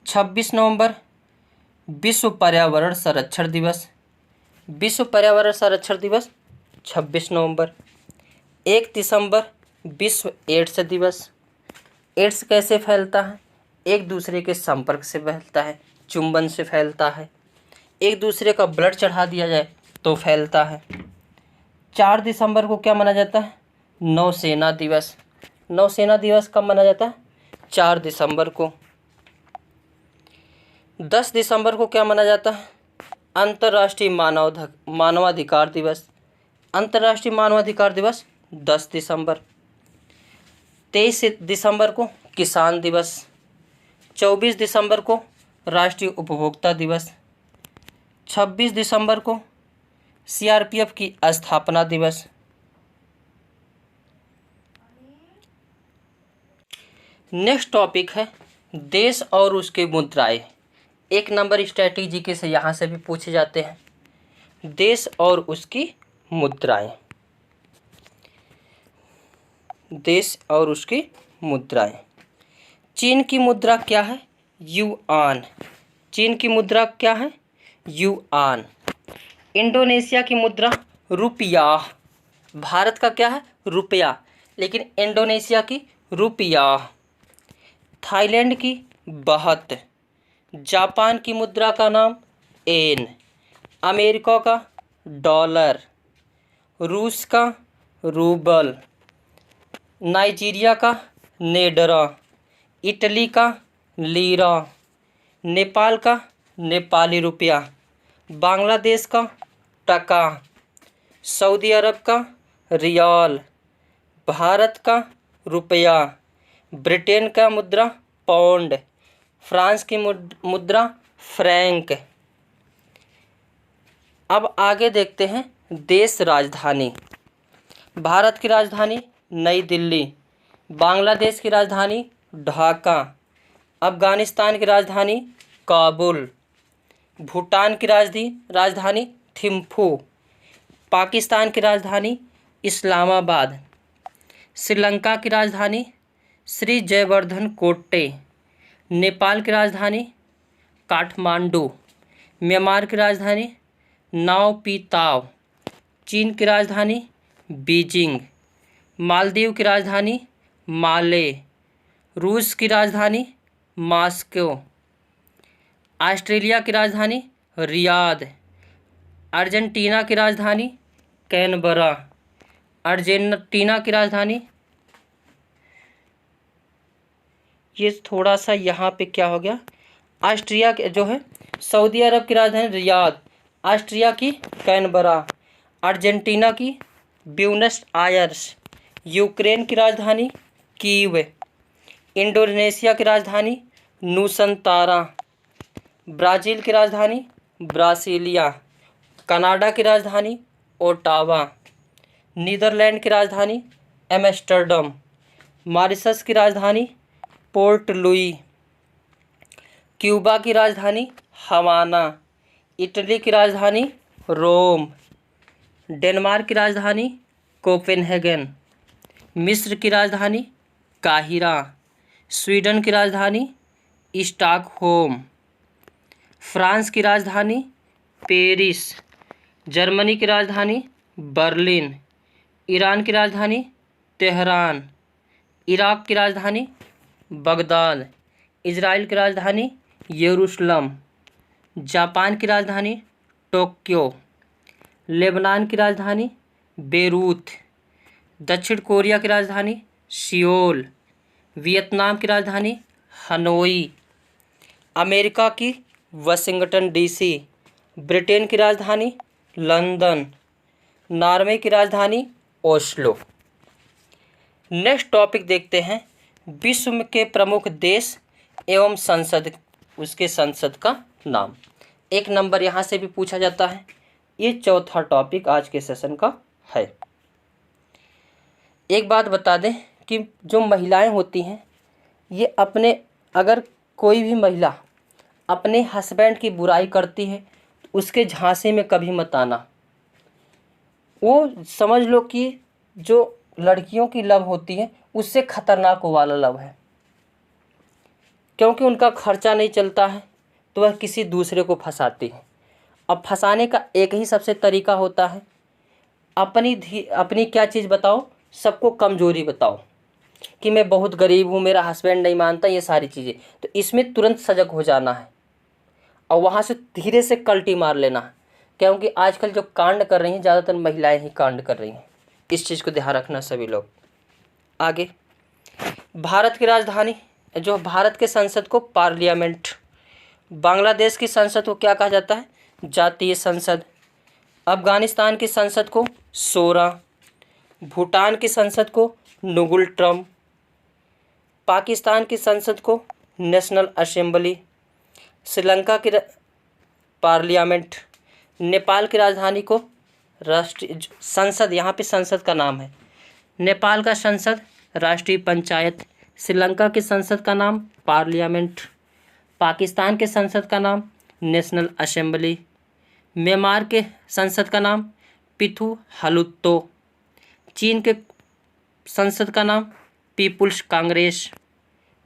26 नवंबर विश्व पर्यावरण संरक्षण दिवस। विश्व पर्यावरण संरक्षण दिवस 26 नवंबर। 1 दिसंबर विश्व एड्स दिवस। एड्स कैसे फैलता है? एक दूसरे के संपर्क से फैलता है, चुंबन से फैलता है, एक दूसरे का ब्लड चढ़ा दिया जाए तो फैलता है। 4 दिसंबर को क्या माना जाता है? नौसेना दिवस। नौसेना दिवस कब माना जाता है? 4 दिसंबर को। 10 दिसंबर को क्या माना जाता है? अंतर्राष्ट्रीय मानवाधिकार दिवस। अंतर्राष्ट्रीय मानवाधिकार दिवस 10 दिसंबर। 23 दिसंबर को किसान दिवस। 24 दिसंबर को राष्ट्रीय उपभोक्ता दिवस। 26 दिसंबर को सीआरपीएफ की स्थापना दिवस। नेक्स्ट टॉपिक है देश और उसके मुद्राएं। 1 नंबर स्ट्रैटेजी के से यहाँ से भी पूछे जाते हैं। देश और उसकी मुद्राएं। देश और उसकी मुद्राएं। चीन की मुद्रा क्या है? युआन। चीन की मुद्रा क्या है? युआन। इंडोनेशिया की मुद्रा रुपया। भारत का क्या है? रुपया, लेकिन इंडोनेशिया की रुपया। थाईलैंड की बहत। जापान की मुद्रा का नाम येन। अमेरिका का डॉलर। रूस का रूबल। नाइजीरिया का नेडरा। इटली का लीरा। नेपाल का नेपाली रुपया। बांग्लादेश का टका। सऊदी अरब का रियाल। भारत का रुपया। ब्रिटेन का मुद्रा पाउंड। फ्रांस की मुद्रा फ्रैंक। अब आगे देखते हैं देश राजधानी। भारत की राजधानी नई दिल्ली। बांग्लादेश की राजधानी ढाका। अफगानिस्तान की राजधानी काबुल। भूटान की राजधानी थिम्फू। पाकिस्तान की राजधानी इस्लामाबाद। श्रीलंका की राजधानी श्री जयवर्धन कोट्टे। नेपाल की राजधानी काठमांडू। म्यांमार की राजधानी नाव पी ताव। चीन की राजधानी बीजिंग। मालदीव की राजधानी माले। रूस की राजधानी मॉस्को। ऑस्ट्रेलिया की राजधानी रियाद। अर्जेंटीना की राजधानी कैनबरा। अर्जेंटीना की राजधानी, ये थोड़ा सा यहाँ पे क्या हो गया, ऑस्ट्रिया के जो है, सऊदी अरब की राजधानी रियाद। ऑस्ट्रिया की कैनबरा। अर्जेंटीना की ब्यूनस आयर्स। यूक्रेन की राजधानी कीव। इंडोनेशिया की राजधानी नूसंतारा। ब्राज़ील की राजधानी ब्रासिलिया। कनाडा की राजधानी ओटावा। नीदरलैंड की राजधानी एम्स्टर्डम। मॉरिशस की राजधानी पोर्ट लुई। क्यूबा की राजधानी हवाना। इटली की राजधानी रोम। डेनमार्क की राजधानी कोपेनहेगन। मिस्र की राजधानी काहिरा। स्वीडन की राजधानी स्टॉकहोम। फ्रांस की राजधानी पेरिस। जर्मनी की राजधानी बर्लिन। ईरान की राजधानी तेहरान। इराक की राजधानी बगदाद। इजराइल की राजधानी यरूशलेम। जापान की राजधानी टोक्यो। लेबनान की राजधानी बेरूत। दक्षिण कोरिया की राजधानी सियोल। वियतनाम की राजधानी हनोई। अमेरिका की वाशिंगटन डीसी। ब्रिटेन की राजधानी लंदन। नॉर्वे की राजधानी ओस्लो। नेक्स्ट टॉपिक देखते हैं विश्व के प्रमुख देश एवं संसद, उसके संसद का नाम। 1 नंबर यहाँ से भी पूछा जाता है। ये चौथा टॉपिक आज के सेशन का है। एक बात बता दें कि जो महिलाएं होती हैं, ये अपने, अगर कोई भी महिला अपने हस्बैंड की बुराई करती है तो उसके झांसे में कभी मत आना। वो समझ लो कि जो लड़कियों की लव होती है उससे खतरनाक वाला लव है, क्योंकि उनका खर्चा नहीं चलता है तो वह किसी दूसरे को फंसाती है। अब फंसाने का एक ही सबसे तरीका होता है, अपनी क्या चीज़ बताओ, सबको कमजोरी बताओ कि मैं बहुत गरीब हूँ, मेरा हस्बैंड नहीं मानता, ये सारी चीज़ें। तो इसमें तुरंत सजग हो जाना है और वहाँ से धीरे से कल्टी मार लेना है, क्योंकि आजकल जो कांड कर रही हैं ज़्यादातर महिलाएं ही कांड कर रही हैं। इस चीज़ को ध्यान रखना सभी लोग। आगे, भारत की राजधानी, जो भारत के संसद को पार्लियामेंट, बांग्लादेश की संसद को क्या कहा जाता है, जातीय संसद, अफगानिस्तान की संसद को शोरा, भूटान की संसद को नुगुल ट्रम, पाकिस्तान की संसद को नेशनल असेंबली, श्रीलंका की पार्लियामेंट, नेपाल की राजधानी को राष्ट्रीय संसद, यहाँ पे संसद का नाम है, नेपाल का संसद राष्ट्रीय पंचायत, श्रीलंका की संसद का नाम पार्लियामेंट, पाकिस्तान के संसद का नाम नेशनल असेंबली, म्यांमार के संसद का नाम पिथु हलुत्तो, चीन के संसद का नाम पीपुल्स कांग्रेस,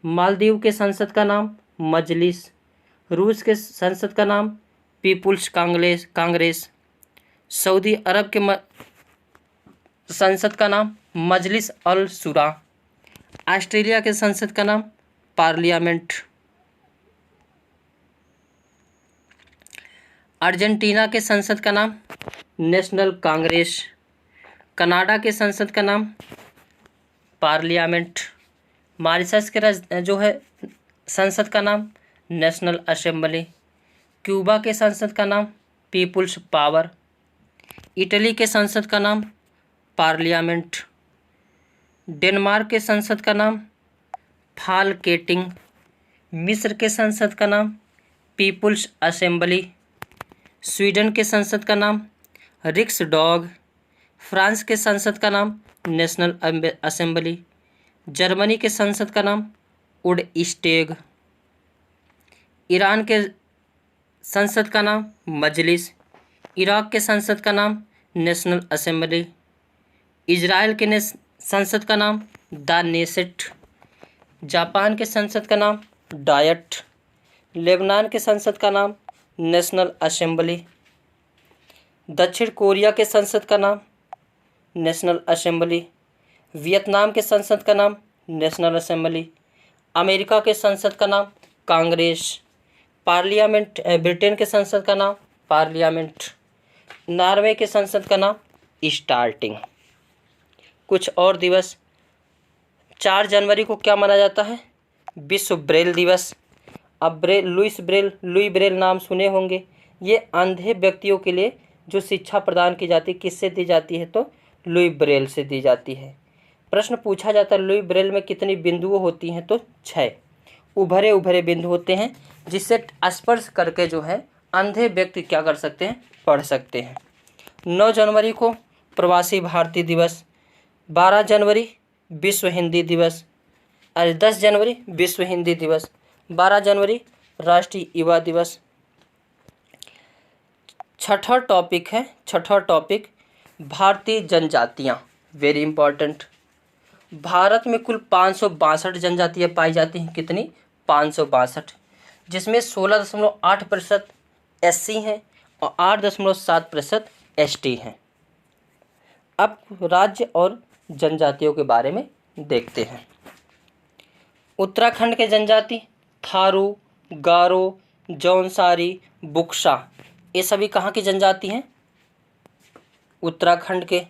मालदीव के संसद का नाम मजलिस, रूस के संसद का नाम पीपुल्स कांग्रेस, सऊदी अरब के संसद का नाम मजलिस अल शुरा, ऑस्ट्रेलिया के संसद का नाम पार्लियामेंट, अर्जेंटीना के संसद का नाम नेशनल कांग्रेस, कनाडा के संसद का नाम पार्लियामेंट, मॉरिशस के जो है संसद का नाम नेशनल असेंबली, क्यूबा के संसद का नाम पीपुल्स पावर, इटली के संसद का नाम पार्लियामेंट, डेनमार्क के संसद का नाम फालकेटिंग, मिस्र के संसद का नाम पीपुल्स असेंबली, स्वीडन के संसद का नाम रिक्सडॉग, फ्रांस के संसद का नाम नेशनल असेंबली, जर्मनी के संसद का नाम उडस्टेग, ईरान के संसद का नाम मजलिस, इराक के संसद का नाम नेशनल असेंबली, इजराइल के संसद का नाम द नेसेट, जापान के संसद का नाम डायट, लेबनान के संसद का नाम नेशनल असेंबली, दक्षिण कोरिया के संसद का नाम नेशनल असेंबली, वियतनाम के संसद का नाम नेशनल असेंबली, अमेरिका के संसद का नाम कांग्रेस, पार्लियामेंट, ब्रिटेन के संसद का नाम पार्लियामेंट, नॉर्वे के संसद का नाम स्टार्टिंग। कुछ और दिवस, 4 जनवरी को क्या मनाया जाता है, विश्व ब्रेल दिवस। अब लुई ब्रेल नाम सुने होंगे, ये अंधे व्यक्तियों के लिए जो शिक्षा प्रदान की जाती है, किससे दी जाती है, तो लुई ब्रेल से दी जाती है। प्रश्न पूछा जाता है लुई ब्रेल में कितनी बिंदुओं होती हैं, तो 6 उभरे उभरे बिंदु होते हैं, जिससे स्पर्श करके जो है अंधे व्यक्ति क्या कर सकते हैं, पढ़ सकते हैं। 9 जनवरी को प्रवासी भारतीय दिवस, 12 जनवरी विश्व हिंदी दिवस, 10 जनवरी विश्व हिंदी दिवस, 12 जनवरी राष्ट्रीय युवा दिवस। छठा टॉपिक भारतीय जनजातियाँ, वेरी इंपॉर्टेंट। भारत में कुल 562 जनजातियाँ पाई जाती हैं, कितनी, 562, जिसमें 16.8% SC हैं और 8.7% ST हैं। अब राज्य और जनजातियों के बारे में देखते हैं। उत्तराखंड के जनजाति थारू, गारो, जौनसारी, बुक्सा, ये सभी कहाँ की जनजाति हैं, उत्तराखंड के।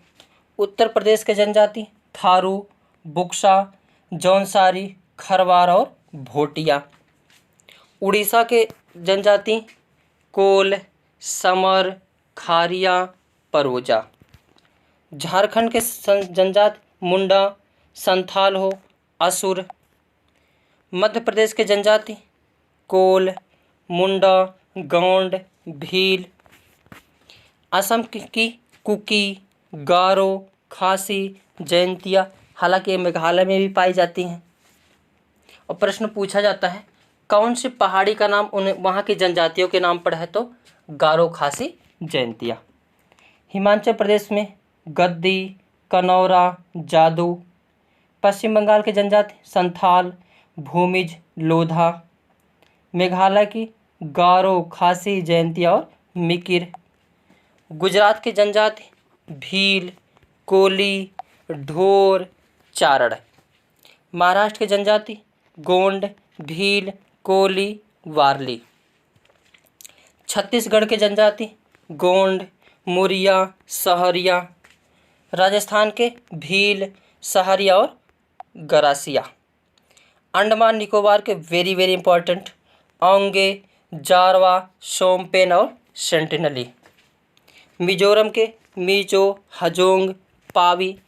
उत्तर प्रदेश के जनजाति थारू, बुक्सा, जौनसारी, खरवार और भोटिया। उड़ीसा के जनजाति कोल, समर, खारिया, परोजा। झारखंड के जनजाति मुंडा, संथाल हो, असुर। मध्य प्रदेश के जनजाति कोल, मुंडा, गौंड, भील। असम की कुकी, गारो, खासी, जयंतिया, हालांकि मेघालय में भी पाई जाती हैं। और प्रश्न पूछा जाता है कौन सी पहाड़ी का नाम उन वहाँ की जनजातियों के नाम पर है, तो गारो, खासी, जयंतिया। हिमाचल प्रदेश में गद्दी, कनौरा, जादू। पश्चिम बंगाल के जनजाति संथाल, भूमिज, लोधा। मेघालय की गारो, खासी, जयंतिया और मिकिर। गुजरात की जनजाति भील, कोली, ढोर, चारण। महाराष्ट्र की जनजाति गोंड, भील, कोली, वारली। छत्तीसगढ़ के जनजाति गोंड, मुरिया, सहरिया। राजस्थान के भील, सहरिया और गरासिया। अंडमान निकोबार के वेरी वेरी इंपॉर्टेंट ओंगे, जारवा, शोम्पेन और सेंटिनली। मिजोरम के मीजो, हजोंग, पावी,